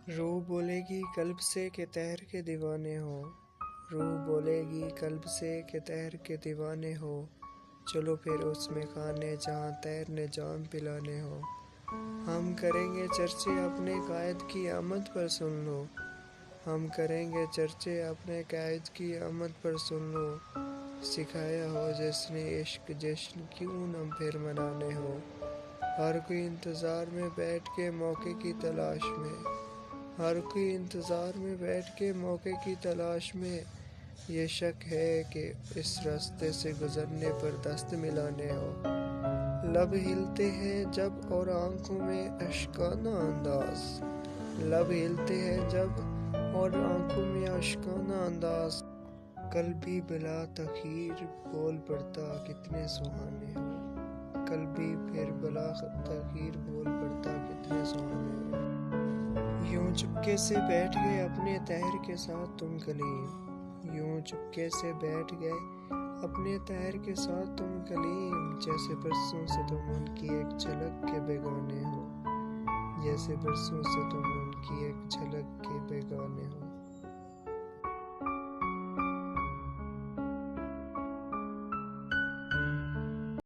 روح بولے گی قلب سے کہ تہر کے دیوانے ہو، روح بولے گی قلب سے کہ تہر کے دیوانے ہو، چلو پھر اس میں خانے جہاں تہر نے جام پلانے ہو۔ ہم کریں گے چرچے اپنے قائد کی آمد پر، سن لو، ہم کریں گے چرچے اپنے قائد کی آمد پر، سن لو، سکھایا ہو جس نے عشق جشن کیوں نہ پھر منانے ہو۔ ہر کوئی انتظار میں بیٹھ کے موقع کی تلاش میں، ہر کوئی انتظار میں بیٹھ کے موقع کی تلاش میں، یہ شک ہے کہ اس راستے سے گزرنے پر دست ملانے ہو۔ لب ہلتے ہیں جب اور آنکھوں میں اشکانہ انداز، لب ہلتے ہیں جب اور آنکھوں میں اشکانہ انداز، کل بھی بلا تاخیر بول پڑتا کتنے سہانے ہو، کل بھی پھر بلا تاخیر بول پڑتا کتنے سہانے ہو۔ یوں چپکے سے بیٹھ گئے اپنے تہر کے ساتھ تم کلیم، یوں چپکے سے بیٹھ گئے اپنے تہر کے ساتھ تم کلیم، جیسے برسوں سے تم ان کی ایک جھلک کے بیگانے ہو، جیسے برسوں سے تم ان کی ایک جھلک کے بیگانے ہو۔